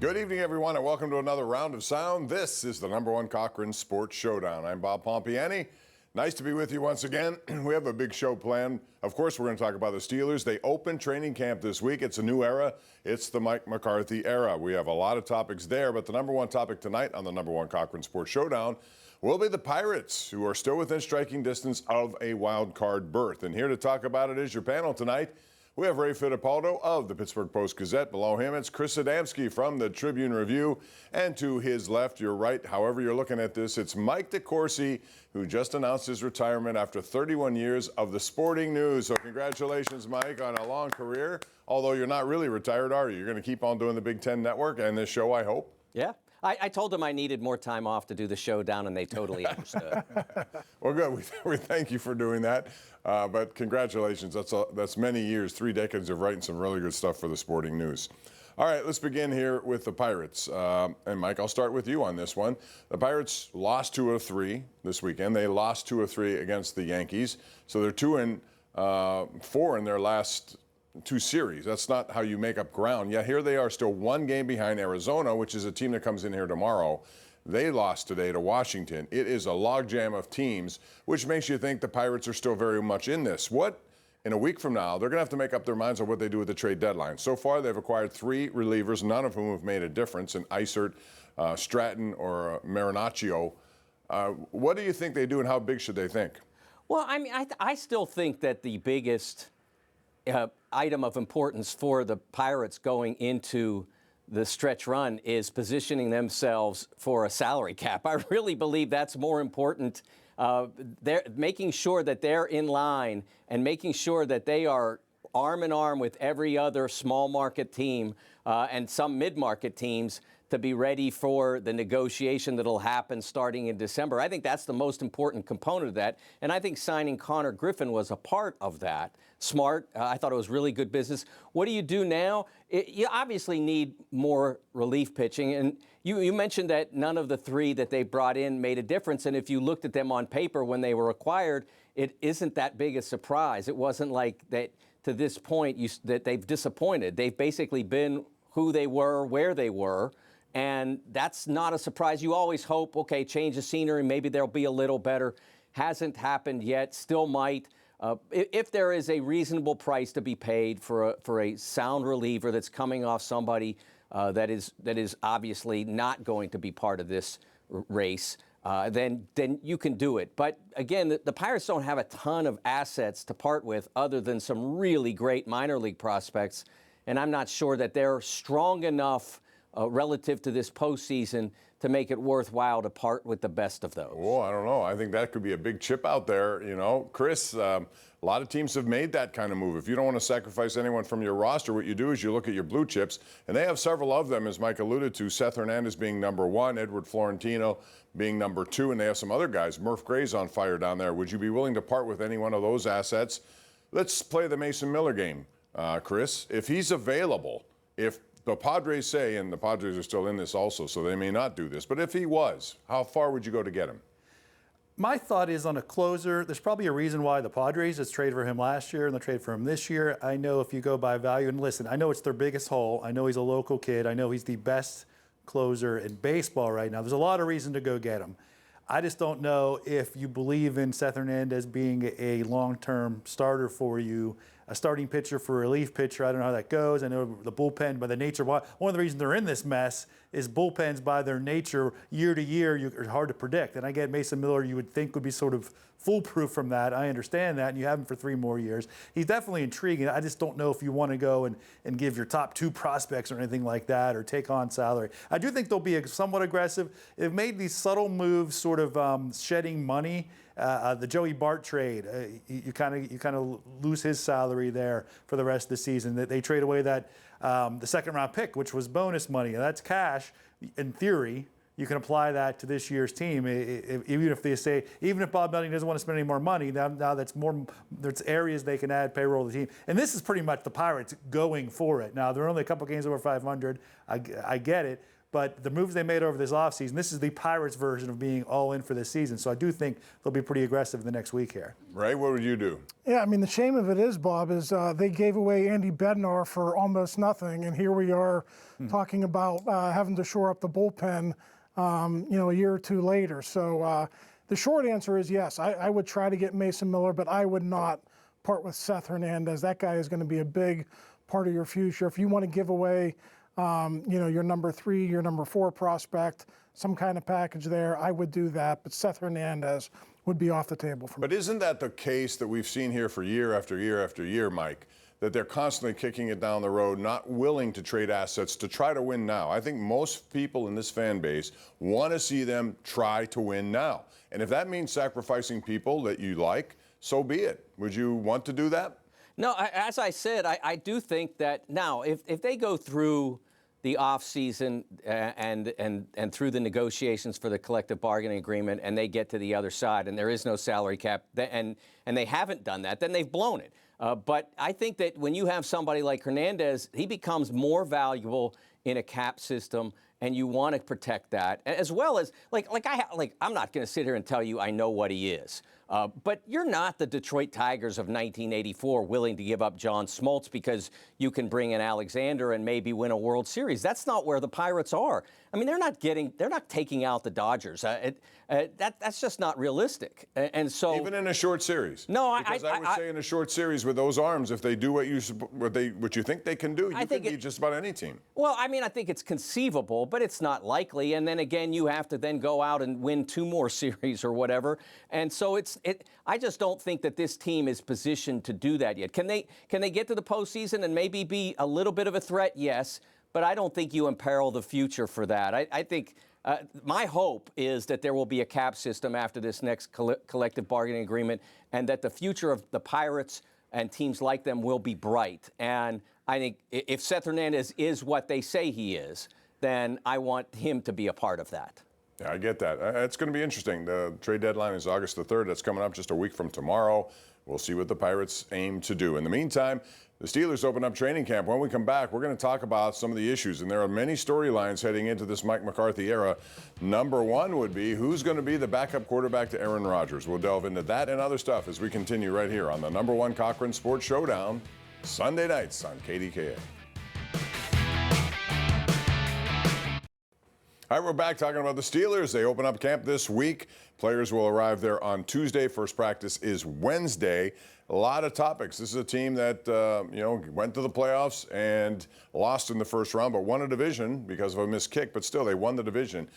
Good evening, everyone, and welcome to another round of sound. This is the #1 Cochran Sports Showdown. I'm Bob Pompeani. Nice to be with you once again. We have a big show planned. Of course, we're going to talk about the Steelers. They open training camp this week. It's a new era. It's the Mike McCarthy era. We have a lot of topics there, but the #1 topic tonight on the #1 Cochran Sports Showdown will be the Pirates, who are still within striking distance of a wild card berth. And here to talk about it is your panel tonight. We have Ray Fittipaldo of the Pittsburgh Post-Gazette. Below him, it's Chris Adamski from the Tribune Review. And to his left, your right, however you're looking at this, it's Mike DeCourcy, who just announced his retirement after 31 years of the Sporting News. So congratulations, Mike, on a long career. Although you're not really retired, are you? You're going to keep on doing the Big Ten Network and this show, I hope? Yeah. I told them I needed more time off to do the showdown, and they totally understood. Well, good. We thank you for doing that. But congratulations. That's many years, 3 decades of writing some really good stuff for the Sporting News. All right, let's begin here with the Pirates. And, Mike, I'll start with you on this one. The Pirates lost 2 of 3 this weekend. They lost 2 of 3 against the Yankees. So they're 2-4 in their last 2 series. That's not how you make up ground. Yet here they are, still 1 game behind Arizona, which is a team that comes in here tomorrow. They lost today to Washington. It is a logjam of teams, which makes you think the Pirates are still very much in this. In a week from now, they're going to have to make up their minds on what they do with the trade deadline. So far, they've acquired 3 relievers, none of whom have made a difference in Isert, Stratton, or Marinaccio. What do you think they do, and how big should they think? Well, I mean, I still think that the biggest item of importance for the Pirates going into the stretch run is positioning themselves for a salary cap. I really believe that's more important. They're making sure that they're in line and making sure that they are arm in arm with every other small market team and some mid-market teams to be ready for the negotiation that'll happen starting in December. I think that's the most important component of that. And I think signing Connor Griffin was a part of that. Smart. I thought it was really good business. What do you do now? You obviously need more relief pitching. And you mentioned that none of the 3 that they brought in made a difference. And if you looked at them on paper when they were acquired, it isn't that big a surprise. It wasn't like that to this point that they've disappointed. They've basically been who they were, where they were. And that's not a surprise. You always hope, okay, change the scenery, maybe they'll be a little better. Hasn't happened yet, still might. If there is a reasonable price to be paid for a sound reliever that's coming off somebody that is obviously not going to be part of this race, then you can do it. But again, the Pirates don't have a ton of assets to part with other than some really great minor league prospects. And I'm not sure that they're strong enough relative to this postseason to make it worthwhile to part with the best of those. Oh, I don't know. I think that could be a big chip out there. You know, Chris, a lot of teams have made that kind of move. If you don't want to sacrifice anyone from your roster, what you do is you look at your blue chips, and they have several of them, as Mike alluded to, Seth Hernandez being #1, Edward Florentino being #2, and they have some other guys. Murph Gray's on fire down there. Would you be willing to part with any one of those assets? Let's play the Mason Miller game, Chris. If he's available, if the Padres say, and the Padres are still in this also, so they may not do this, but if he was, how far would you go to get him? My thought is on a closer, there's probably a reason why the Padres just traded for him last year and they traded for him this year. I know if you go by value, and listen, I know it's their biggest hole. I know he's a local kid. I know he's the best closer in baseball right now. There's a lot of reason to go get him. I just don't know if you believe in Seth Hernandez being a long-term starter for you, a starting pitcher for a relief pitcher. I don't know how that goes. I know the bullpen, by the nature, one of the reasons they're in this mess is bullpens by their nature, year to year, are hard to predict. And I get Mason Miller, you would think would be sort of foolproof from that. I understand that, and you have him for 3 more years. He's definitely intriguing. I just don't know if you want to go and give your top 2 prospects or anything like that, or take on salary. I do think they'll be somewhat aggressive. They've made these subtle moves, sort of shedding money. The Joey Bart trade, you kind of lose his salary there for the rest of the season. They trade away that the 2nd-round pick, which was bonus money, and that's cash. In theory, you can apply that to this year's team. Even if Bob Melton doesn't want to spend any more money, now there's areas they can add payroll to the team. And this is pretty much the Pirates going for it. Now, they're only a couple games over 500. I get it. But the moves they made over this offseason, this is the Pirates version of being all in for this season. So I do think they'll be pretty aggressive in the next week here. Ray, what would you do? Yeah, I mean, the shame of it is, Bob, is they gave away Andy Bednar for almost nothing, and here we are talking about having to shore up the bullpen, a year or two later. So the short answer is yes, I would try to get Mason Miller, but I would not part with Seth Hernandez. That guy is going to be a big part of your future. If you want to give away your number 3, your number 4 prospect, some kind of package there, I would do that. But Seth Hernandez would be off the table for me. But isn't that the case that we've seen here for year after year after year, Mike, that they're constantly kicking it down the road, not willing to trade assets to try to win now? I think most people in this fan base want to see them try to win now. And if that means sacrificing people that you like, so be it. Would you want to do that? No, as I said, I do think that now if they go through the offseason and through the negotiations for the collective bargaining agreement and they get to the other side and there is no salary cap and they haven't done that, then they've blown it. But I think that when you have somebody like Hernandez, he becomes more valuable in a cap system, and you want to protect that, as well as I'm not going to sit here and tell you I know what he is. But you're not the Detroit Tigers of 1984 willing to give up John Smoltz because you can bring in Alexander and maybe win a World Series. That's not where the Pirates are. I mean, they're not taking out the Dodgers. That's just not realistic. And so even in a short series. No, because I would say in a short series with those arms, if they do what you think they can do, you can beat just about any team. Well, I mean, I think it's conceivable, but it's not likely. And then again, you have to then go out and win 2 more series or whatever. And so I just don't think that this team is positioned to do that yet. Can they get to the postseason and maybe be a little bit of a threat? Yes. But I don't think you imperil the future for that. I think my hope is that there will be a cap system after this next collective bargaining agreement and that the future of the Pirates and teams like them will be bright. And I think if Seth Hernandez is what they say he is, then I want him to be a part of that. Yeah, I get that. It's going to be interesting. The trade deadline is August the 3rd. That's coming up just a week from tomorrow. We'll see what the Pirates aim to do. In the meantime, the Steelers open up training camp. When we come back, we're going to talk about some of the issues, and there are many storylines heading into this Mike McCarthy era. Number 1 would be who's going to be the backup quarterback to Aaron Rodgers. We'll delve into that and other stuff as we continue right here on the number 1 Cochran Sports Showdown, Sunday nights on KDKA. All right, we're back talking about the Steelers. They open up camp this week. Players will arrive there on Tuesday. First practice is Wednesday. A lot of topics. This is a team that, went to the playoffs and lost in the first round, but won a division because of a missed kick, but still they won the division.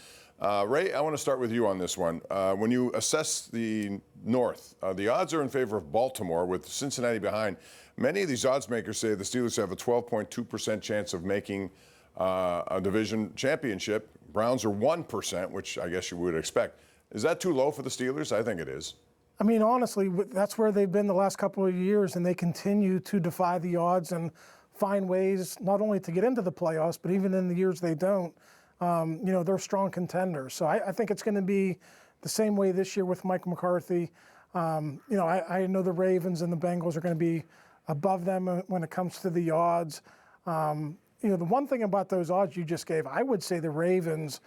Ray, I want to start with you on this one. When you assess the North, the odds are in favor of Baltimore with Cincinnati behind. Many of these odds makers say the Steelers have a 12.2% chance of making a division championship. Browns are 1%, which I guess you would expect. Is that too low for the Steelers? I think it is. I mean, honestly, that's where they've been the last couple of years, and they continue to defy the odds and find ways not only to get into the playoffs, but even in the years they don't, they're strong contenders. So I think it's going to be the same way this year with Mike McCarthy. I know the Ravens and the Bengals are going to be above them when it comes to the odds. The one thing about those odds you just gave, I would say the Ravens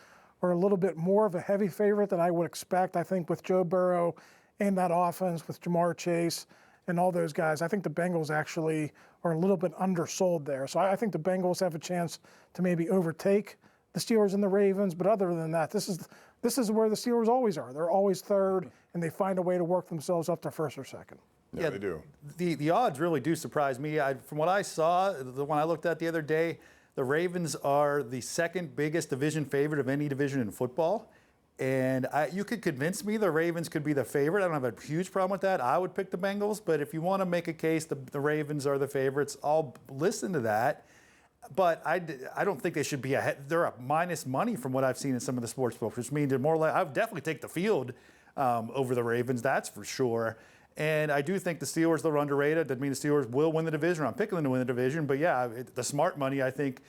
are a little bit more of a heavy favorite than I would expect. I think with Joe Burrow and that offense with Jamar Chase and all those guys, I think the Bengals actually are a little bit undersold there. So I think the Bengals have a chance to maybe overtake the Steelers and the Ravens. But other than that, this is where the Steelers always are. They're always third, and they find a way to work themselves up to first or second. Yeah, they do. The odds really do surprise me. From what I saw, the one I looked at the other day, the Ravens are the 2nd biggest division favorite of any division in football. And you could convince me the Ravens could be the favorite. I don't have a huge problem with that. I would pick the Bengals. But if you want to make a case the Ravens are the favorites, I'll listen to that. But I don't think they should be ahead. They're up minus money from what I've seen in some of the sports books, which means they're more like, I would definitely take the field over the Ravens, that's for sure. And I do think the Steelers are underrated. That means the Steelers will win the division. I'm picking them to win the division. But yeah, the smart money, I think,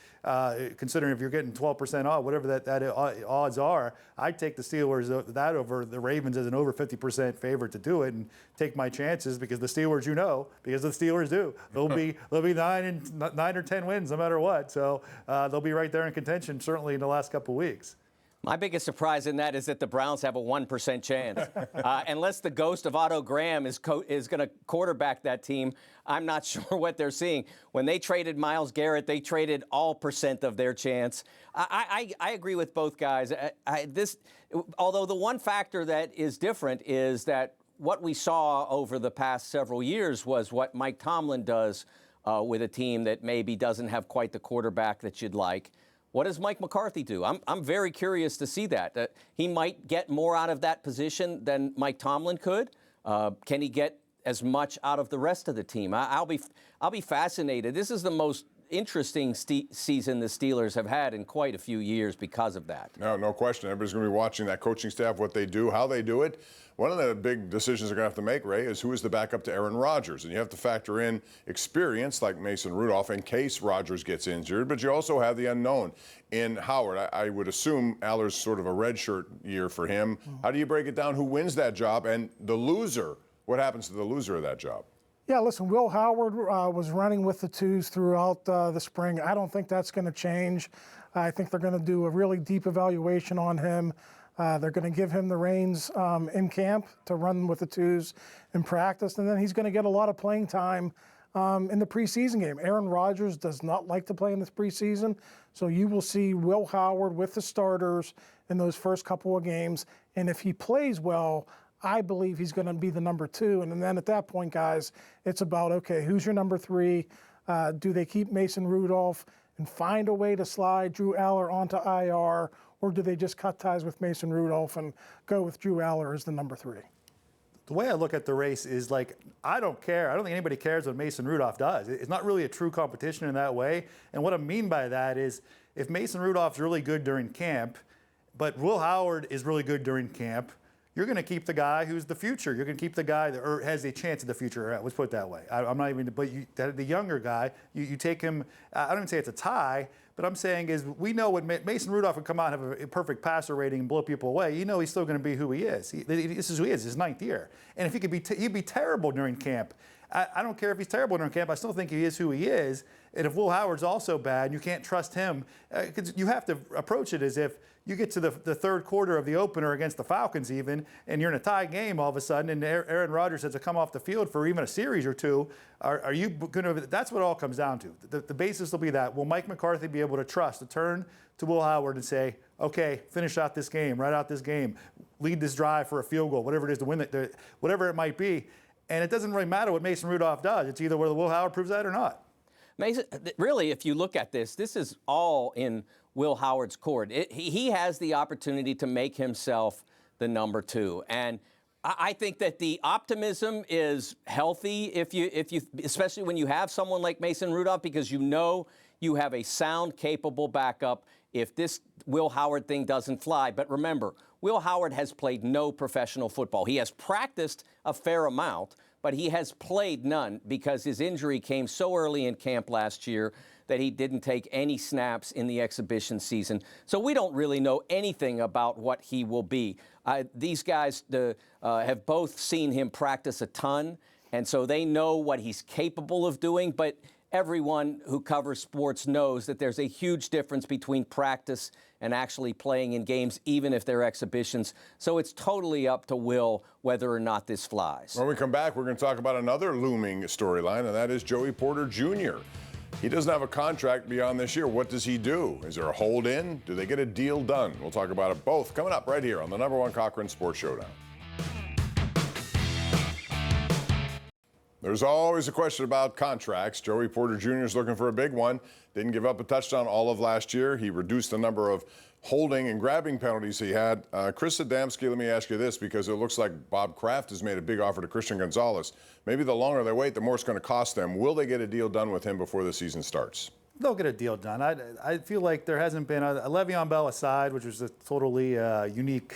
considering if you're getting 12% off, whatever that odds are, I'd take the Steelers that over the Ravens as an over 50% favorite to do it and take my chances because the Steelers, because the Steelers do, they'll be 9 or 10 wins no matter what. So they'll be right there in contention certainly in the last couple of weeks. My biggest surprise in that is that the Browns have a 1% chance. Unless the ghost of Otto Graham is going to quarterback that team, I'm not sure what they're seeing. When they traded Myles Garrett, they traded all percent of their chance. I agree with both guys. Although the one factor that is different is that what we saw over the past several years was what Mike Tomlin does with a team that maybe doesn't have quite the quarterback that you'd like. What does Mike McCarthy do? I'm very curious to see that. He might get more out of that position than Mike Tomlin could. Can he get as much out of the rest of the team? I'll be fascinated. This is the most interesting season the Steelers have had in quite a few years because of that. No question. Everybody's going to be watching that coaching staff, what they do, how they do it. One of the big decisions they're going to have to make, Ray, is who is the backup to Aaron Rodgers. And you have to factor in experience like Mason Rudolph in case Rodgers gets injured, but you also have the unknown in Howard. I would assume Aller's sort of a redshirt year for him. How do you break it down? Who wins that job? And the loser, what happens to the loser of that job? Yeah, listen, Will Howard was running with the twos throughout the spring. I don't think that's going to change. I think they're going to do a really deep evaluation on him. They're going to give him the reins in camp to run with the twos in practice, and then he's going to get a lot of playing time in the preseason game. Aaron Rodgers does not like to play in this preseason, so you will see Will Howard with the starters in those first couple of games, and if he plays well, I believe he's going to be the number 2. And then at that point, guys, it's about, okay, who's your number 3? Do they keep Mason Rudolph and find a way to slide Drew Aller onto IR, or do they just cut ties with Mason Rudolph and go with Drew Aller as the number 3? The way I look at the race is like, I don't care. I don't think anybody cares what Mason Rudolph does. It's not really a true competition in that way. And what I mean by that is if Mason Rudolph's really good during camp, but Will Howard is really good during camp, you're going to keep the guy who's the future. You're going to keep the guy that has a chance of the future. Let's put it that way. I'm not even, but the younger guy, you take him. I don't even say it's a tie, but I'm saying is we know when Mason Rudolph would come out and have a perfect passer rating and blow people away. He's still going to be who he is. This is who he is. His 9th year, and if he could be, he'd be terrible during camp. I don't care if he's terrible during camp. I still think he is who he is. And if Will Howard's also bad, you can't trust him. You have to approach it as if you get to the third quarter of the opener against the Falcons even, and you're in a tie game all of a sudden, and Aaron Rodgers has to come off the field for even a series or two. Are you going to – that's what it all comes down to. The basis will be that. Will Mike McCarthy be able to trust, to turn to Will Howard and say, okay, finish out this game, ride out this game, lead this drive for a field goal, whatever it is to win it, whatever it might be. And it doesn't really matter what Mason Rudolph does. It's either whether Will Howard proves that or not. Mason, really, if you look at this is all in Will Howard's court. He has the opportunity to make himself the number 2. And I think that the optimism is healthy if you, especially when you have someone like Mason Rudolph, because you have a sound, capable backup if this Will Howard thing doesn't fly. But remember, Will Howard has played no professional football. He has practiced a fair amount, but he has played none because his injury came so early in camp last year that he didn't take any snaps in the exhibition season. So we don't really know anything about what he will be. These guys have both seen him practice a ton, and so they know what he's capable of doing, but everyone who covers sports knows that there's a huge difference between practice and actually playing in games, even if they're exhibitions. So it's totally up to Will whether or not this flies. When we come back, we're going to talk about another looming storyline, and that is Joey Porter Jr. He doesn't have a contract beyond this year. What does he do? Is there a hold-in? Do they get a deal done? We'll talk about it both coming up right here on the #1 Cochran Sports Showdown. There's always a question about contracts. Joey Porter Jr. is looking for a big one. Didn't give up a touchdown all of last year. He reduced the number of holding and grabbing penalties he had. Chris Adamski, let me ask you this, because it looks like Bob Kraft has made a big offer to Christian Gonzalez. Maybe the longer they wait, the more it's going to cost them. Will they get a deal done with him before the season starts? They'll get a deal done. I feel like there hasn't been, Le'Veon Bell aside, which was a totally unique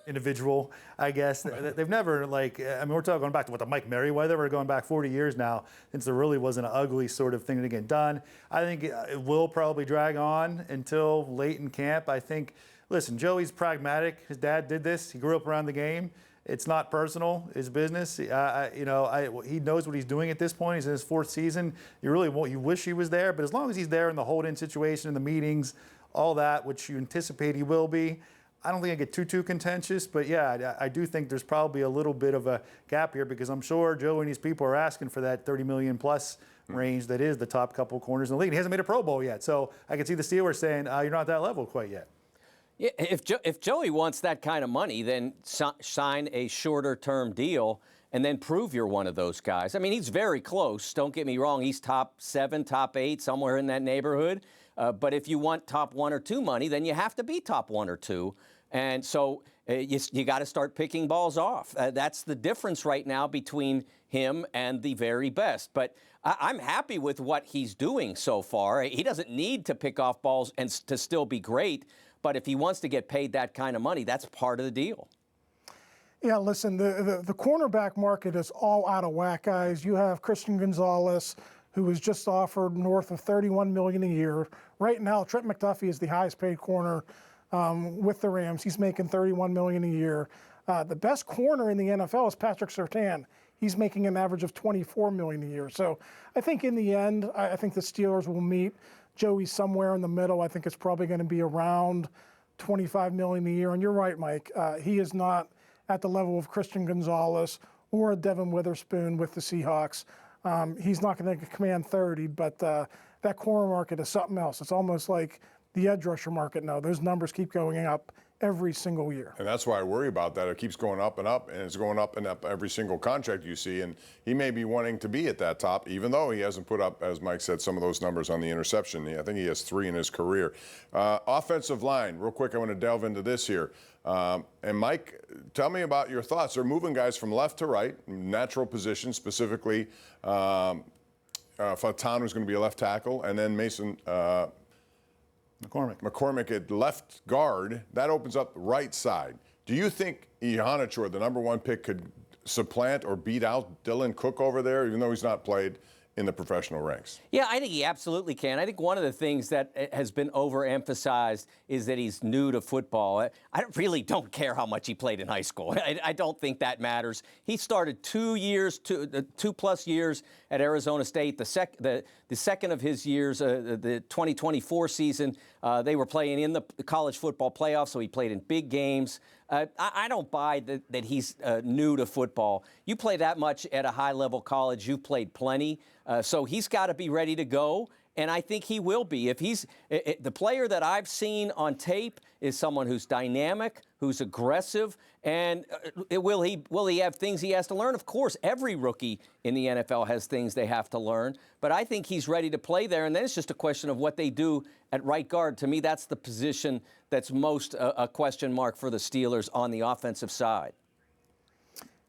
individual, I guess. They've never, like, I mean, we're talking back to what, the Mike Merriweather, we're going back 40 years now since there really wasn't an ugly sort of thing to get done. I think it will probably drag on until late in camp. I think, listen, Joey's pragmatic. His dad did this. He grew up around the game. It's not personal. It's business. He knows what he's doing at this point. He's in his 4th season. You wish he was there, but as long as he's there in the hold-in situation, in the meetings, all that, which you anticipate he will be, I don't think I get too contentious. But yeah, I do think there's probably a little bit of a gap here, because I'm sure Joe and his people are asking for that 30 million plus range that is the top couple corners in the league. He hasn't made a Pro Bowl yet, so I can see the Steelers saying, you're not at that level quite yet. Yeah, if Joey wants that kind of money, then sign a shorter-term deal and then prove you're one of those guys. I mean, he's very close. Don't get me wrong. He's top 7, top 8, somewhere in that neighborhood. But if you want top 1 or 2 money, then you have to be top 1 or 2. And so you got to start picking balls off. That's the difference right now between him and the very best. But I'm happy with what he's doing so far. He doesn't need to pick off balls and to still be great. But if he wants to get paid that kind of money, that's part of the deal. Yeah, listen, the cornerback market is all out of whack, guys. You have Christian Gonzalez, who was just offered north of $31 million a year. Right now, Trent McDuffie is the highest paid corner with the Rams. He's making $31 million a year. The best corner in the NFL is Patrick Surtain. He's making an average of $24 million a year. So I think in the end, I think the Steelers will meet Joey somewhere in the middle. I think it's probably going to be around $25 million a year. And you're right, Mike. He is not at the level of Christian Gonzalez or Devin Witherspoon with the Seahawks. He's not going to command 30, but that corner market is something else. It's almost like the edge rusher market now. Those numbers keep going up every single year. And that's why I worry about that. It keeps going up and up, and it's going up and up every single contract you see. And he may be wanting to be at that top, even though he hasn't put up, as Mike said, some of those numbers on the interception. I think he has 3 in his career. Offensive line, real quick, I want to delve into this here. And Mike, tell me about your thoughts. They're moving guys from left to right, natural position, specifically Fatanu is going to be a left tackle, and then Mason McCormick at left guard. That opens up the right side. Do you think Iheanacho, the number 1 pick, could supplant or beat out Dylan Cook over there, even though he's not played in the professional ranks? Yeah, I think he absolutely can. I think one of the things that has been overemphasized is that he's new to football. I really don't care how much he played in high school. I don't think that matters. He started 2+ years at Arizona State. The second of his years, the 2024 season, they were playing in the college football playoffs, so he played in big games. I don't buy that he's new to football. You play that much at a high-level college, you've played plenty. So he's got to be ready to go, and I think he will be. If he's the player that I've seen on tape is someone who's dynamic, who's aggressive, and will he have things he has to learn? Of course, every rookie in the NFL has things they have to learn, but I think he's ready to play there, and then it's just a question of what they do at right guard. To me, that's the position that's most a question mark for the Steelers on the offensive side.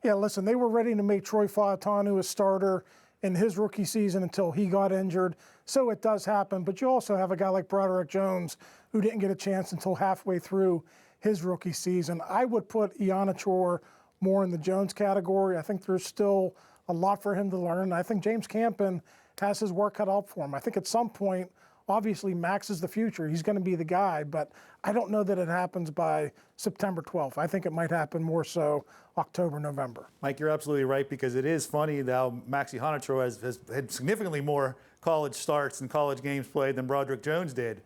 Yeah, listen, they were ready to make Troy Fautanu a starter in his rookie season until he got injured. So it does happen. But you also have a guy like Broderick Jones who didn't get a chance until halfway through his rookie season. I would put Iheanacho more in the Jones category. I think there's still a lot for him to learn. I think James Campen has his work cut out for him. I think at some point, obviously, Max is the future. He's going to be the guy, but I don't know that it happens by September 12th. I think it might happen more so October, November. Mike, you're absolutely right, because it is funny how Max Iheanacho has had significantly more college starts and college games played than Broderick Jones did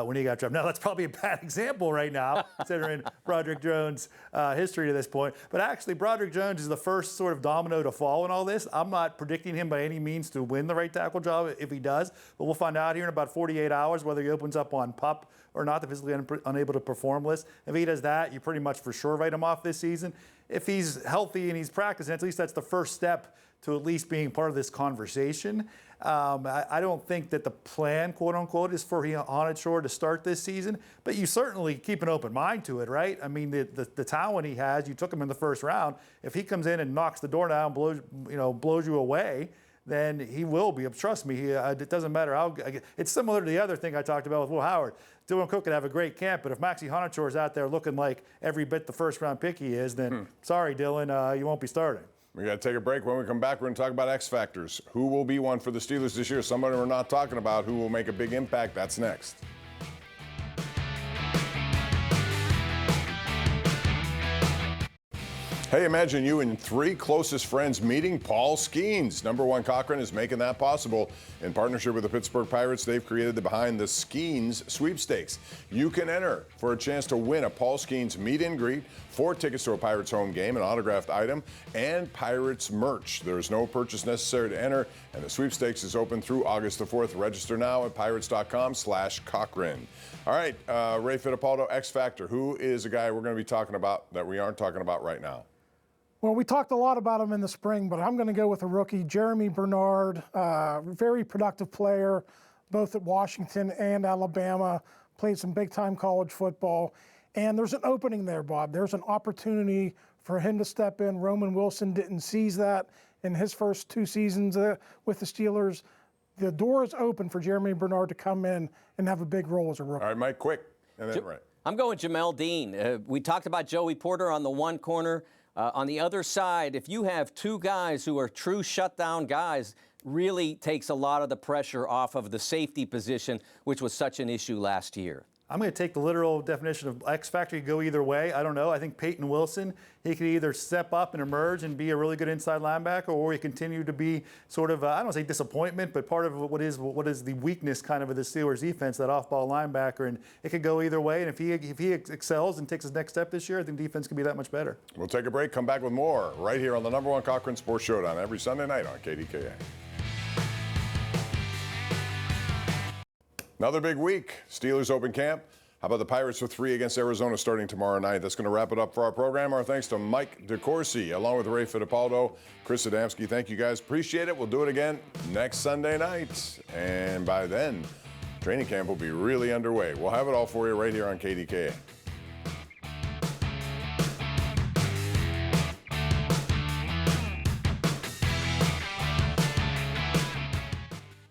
when he got drafted. Now, that's probably a bad example right now, considering Broderick Jones' history to this point. But actually, Broderick Jones is the first sort of domino to fall in all this. I'm not predicting him by any means to win the right tackle job if he does, but we'll find out here in about 48 hours whether he opens up on PUP or not, the physically unable to perform list. If he does that, you pretty much for sure write him off this season. If he's healthy and he's practicing, at least that's the first step to at least being part of this conversation. I don't think that the plan, quote unquote, is for Iheanacho to start this season, but you certainly keep an open mind to it, right? I mean, the talent he has, you took him in the first round. If he comes in and knocks the door down, blows you away, then he will be. Trust me, it doesn't matter how. It's similar to the other thing I talked about with Will Howard. Dylan Cook could have a great camp, but if Maxie Honachor is out there looking like every bit the first-round pick he is, then sorry, Dylan, you won't be starting. We got to take a break. When we come back, we're going to talk about X Factors. Who will be one for the Steelers this year? Somebody we're not talking about who will make a big impact. That's next. Hey, imagine you and 3 closest friends meeting Paul Skeens. Number 1 Cochran is making that possible. In partnership with the Pittsburgh Pirates, they've created the Behind the Skeens sweepstakes. You can enter for a chance to win a Paul Skeens meet and greet, 4 tickets to a Pirates home game, an autographed item, and Pirates merch. There is no purchase necessary to enter, and the sweepstakes is open through August the 4th. Register now at pirates.com/Cochran. All right, Ray Fittipaldo, X Factor. Who is a guy we're going to be talking about that we aren't talking about right now? Well, we talked a lot about him in the spring, but I'm going to go with a rookie, Jeremy Bernard, very productive player, both at Washington and Alabama, played some big-time college football. And there's an opening there, Bob. There's an opportunity for him to step in. Roman Wilson didn't seize that in his first 2 seasons with the Steelers. The door is open for Jeremy Bernard to come in and have a big role as a rookie. All right, Mike, quick. And then Ray. I'm going Jamel Dean. We talked about Joey Porter on the one corner. On the other side, if you have 2 guys who are true shutdown guys, really takes a lot of the pressure off of the safety position, which was such an issue last year. I'm going to take the literal definition of X Factor. You go either way. I don't know. I think Peyton Wilson, he could either step up and emerge and be a really good inside linebacker, or he continue to be sort of, I don't want to say disappointment, but part of what is the weakness kind of the Steelers defense, that off-ball linebacker. And it could go either way. And if he excels and takes his next step this year, I think defense could be that much better. We'll take a break, come back with more right here on the #1 Cochran Sports Showdown every Sunday night on KDKA. Another big week. Steelers open camp. How about the Pirates with 3 against Arizona starting tomorrow night? That's going to wrap it up for our program. Our thanks to Mike DeCourcy, along with Ray Fittipaldo, Chris Adamski. Thank you guys. Appreciate it. We'll do it again next Sunday night. And by then, training camp will be really underway. We'll have it all for you right here on KDKA.